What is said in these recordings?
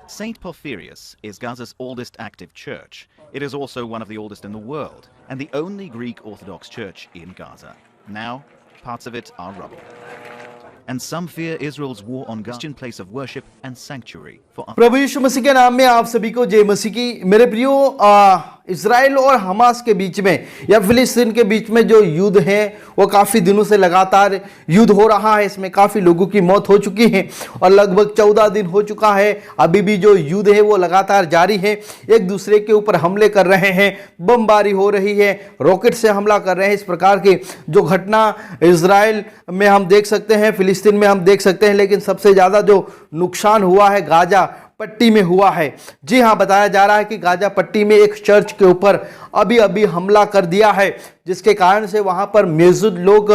St. Porphyrius is Gaza's oldest active church. It is also one of the oldest in the world, and the only Greek Orthodox church in Gaza. Now, parts of it are rubble. And some fear Israel's war on Christian place of worship and sanctuary for प्रभु यीशु मसीह के नाम में आप सभी को जय मसीह की। मेरे प्रियो, इजराइल और हमास के बीच में या फिलिस्तीन के बीच में जो युद्ध है वो काफ़ी दिनों से लगातार युद्ध हो रहा है। इसमें काफ़ी लोगों की मौत हो चुकी है और लगभग 14 दिन हो चुका है। अभी भी जो युद्ध है वो लगातार जारी है। एक दूसरे के ऊपर हमले कर रहे हैं, बमबारी हो रही है, रॉकेट से हमला कर रहे हैं। इस प्रकार की जो घटना इजराइल में हम देख सकते हैं, फिलिस्तीन में हम देख सकते हैं, लेकिन सबसे ज़्यादा जो नुकसान हुआ है गाजा पट्टी में हुआ है। जी हां, बताया जा रहा है कि गाजा पट्टी में एक चर्च के ऊपर अभी अभी हमला कर दिया है, जिसके कारण से वहां पर मौजूद लोग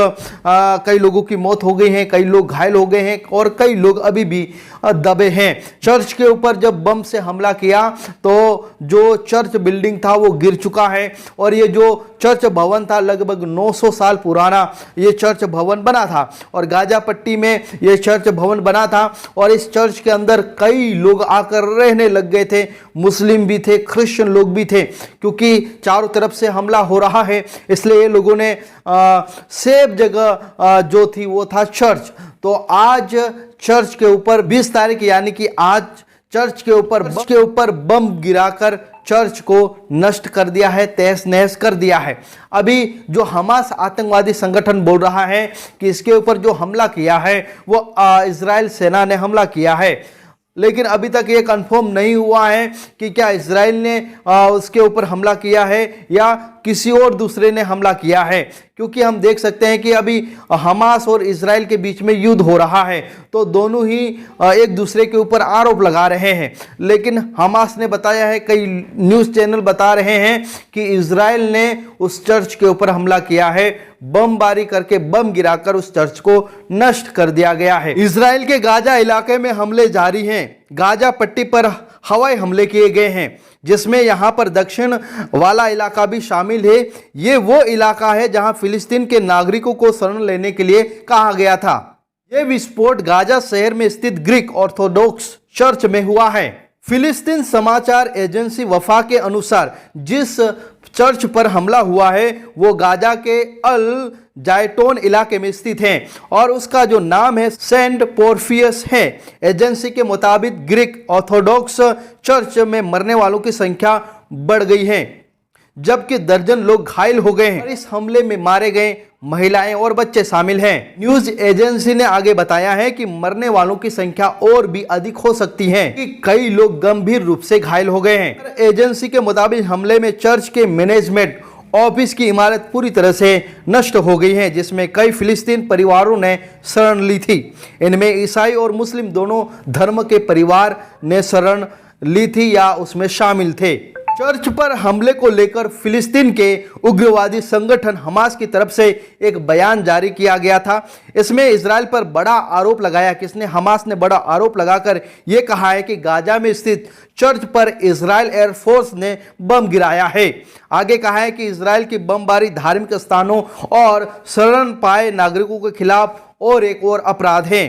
कई लोगों की मौत हो गई है, कई लोग घायल हो गए हैं और कई लोग अभी भी दबे हैं। चर्च के ऊपर जब बम से हमला किया तो जो चर्च बिल्डिंग था वो गिर चुका है और ये जो चर्च भवन था लगभग 900 साल पुराना ये चर्च भवन बना था और गाजा पट्टी में ये चर्च भवन बना था और इस चर्च के अंदर कई लोग आकर रहने लग गए थे। मुस्लिम भी थे, क्रिश्चियन लोग भी थे, क्योंकि चारों तरफ से हमला हो रहा है, इसलिए ये लोगों ने सेफ जगह जो थी वो था चर्च। तो आज चर्च के ऊपर 20 तारीख यानी कि आज चर्च के ऊपर बम गिराकर चर्च को नष्ट कर दिया है, तहस नहस कर दिया है। अभी जो हमास आतंकवादी संगठन बोल रहा है कि इसके ऊपर जो हमला किया है वो इजराइल सेना ने हमला किया है, लेकिन अभी तक ये कंफर्म नहीं हुआ है कि क्या इजराइल ने उसके ऊपर हमला किया है या किसी और दूसरे ने हमला किया है, क्योंकि हम देख सकते हैं कि अभी हमास और इजराइल के बीच में युद्ध हो रहा है तो दोनों ही एक दूसरे के ऊपर आरोप लगा रहे हैं। लेकिन हमास ने बताया है, कई न्यूज़ चैनल बता रहे हैं कि इजराइल ने उस चर्च के ऊपर हमला किया है, बमबारी करके बम गिराकर उस चर्च को नष्ट कर दिया गया है। इजराइल के गाजा इलाके में हमले जारी हैं। गाजा पट्टी पर हवाई हमले किए गए हैं, जिसमें यहां पर दक्षिण वाला इलाका भी शामिल है। ये वो इलाका है जहां फिलिस्तीन के नागरिकों को शरण लेने के लिए कहा गया था। यह विस्फोट गाजा शहर में स्थित ग्रीक ऑर्थोडॉक्स चर्च में हुआ है। फिलिस्तीन समाचार एजेंसी वफा के अनुसार जिस चर्च पर हमला हुआ है वो गाजा के अल जायटोन इलाके में स्थित है और उसका जो नाम है सेंट पोर्फियस है। एजेंसी के मुताबिक ग्रीक ऑर्थोडॉक्स चर्च में मरने वालों की संख्या बढ़ गई है, जबकि दर्जन लोग घायल हो गए हैं और इस हमले में मारे गए महिलाएं और बच्चे शामिल हैं। न्यूज एजेंसी ने आगे बताया है कि मरने वालों की संख्या और भी अधिक हो सकती है, कि कई लोग गंभीर रूप से घायल हो गए हैं। एजेंसी के मुताबिक हमले में चर्च के मैनेजमेंट ऑफिस की इमारत पूरी तरह से नष्ट हो गई है, जिसमें कई फिलिस्तीन परिवारों ने शरण ली थी। इनमें ईसाई और मुस्लिम दोनों धर्म के परिवार ने शरण ली थी या उसमें शामिल थे। चर्च पर हमले को लेकर फिलिस्तीन के उग्रवादी संगठन हमास की तरफ से एक बयान जारी किया गया था। इसमें इजराइल पर बड़ा आरोप लगाया, हमास ने बड़ा आरोप लगाकर यह कहा है कि गाजा में स्थित चर्च पर इजराइल एयरफोर्स ने बम गिराया है। आगे कहा है कि इजराइल की बमबारी धार्मिक स्थानों और शरण पाए नागरिकों के खिलाफ और एक और अपराध है।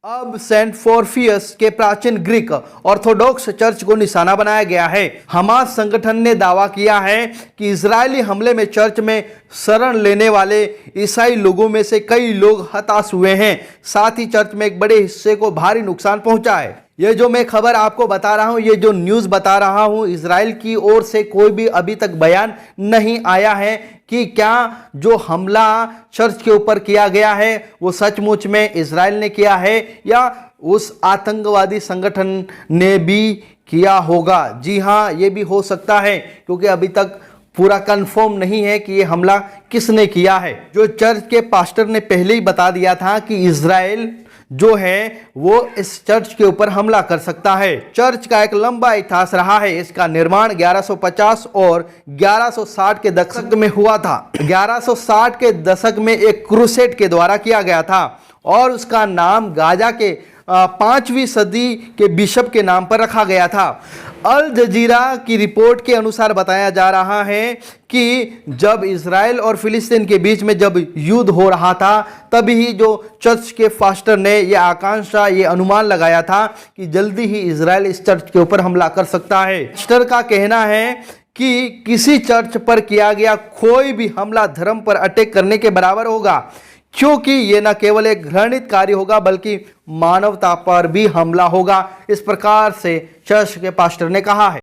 अब सेंट पोर्फियस के प्राचीन ग्रीक ऑर्थोडॉक्स चर्च को निशाना बनाया गया है। हमास संगठन ने दावा किया है कि इजरायली हमले में चर्च में शरण लेने वाले ईसाई लोगों में से कई लोग हताश हुए हैं, साथ ही चर्च में एक बड़े हिस्से को भारी नुकसान पहुंचा है। ये जो मैं खबर आपको बता रहा हूं, ये जो न्यूज़ बता रहा हूं, इजराइल की ओर से कोई भी अभी तक बयान नहीं आया है कि क्या जो हमला चर्च के ऊपर किया गया है वो सचमुच में इजराइल ने किया है या उस आतंकवादी संगठन ने भी किया होगा। जी हाँ, ये भी हो सकता है, क्योंकि अभी तक पूरा कंफर्म नहीं है कि ये हमला किसने किया है। जो चर्च के पास्टर ने पहले ही बता दिया था कि इजराइल जो है वो इस चर्च के ऊपर हमला कर सकता है। चर्च का एक लंबा इतिहास रहा है। इसका निर्माण 1150 और 1160 के दशक में हुआ था। 1160 के दशक में एक क्रूसेड के द्वारा किया गया था और उसका नाम गाजा के 5वीं सदी के बिशप के नाम पर रखा गया था। अल जजीरा की रिपोर्ट के अनुसार बताया जा रहा है कि जब इजराइल और फिलिस्तीन के बीच में जब युद्ध हो रहा था, तभी ही जो चर्च के फास्टर ने यह आकांक्षा, ये अनुमान लगाया था कि जल्दी ही इजराइल इस चर्च के ऊपर हमला कर सकता है। फास्टर का कहना है कि किसी चर्च पर किया गया कोई भी हमला धर्म पर अटैक करने के बराबर होगा, क्योंकि यह न केवल एक घृणित कार्य होगा बल्कि मानवता पर भी हमला होगा। इस प्रकार से चर्च के पास्टर ने कहा है।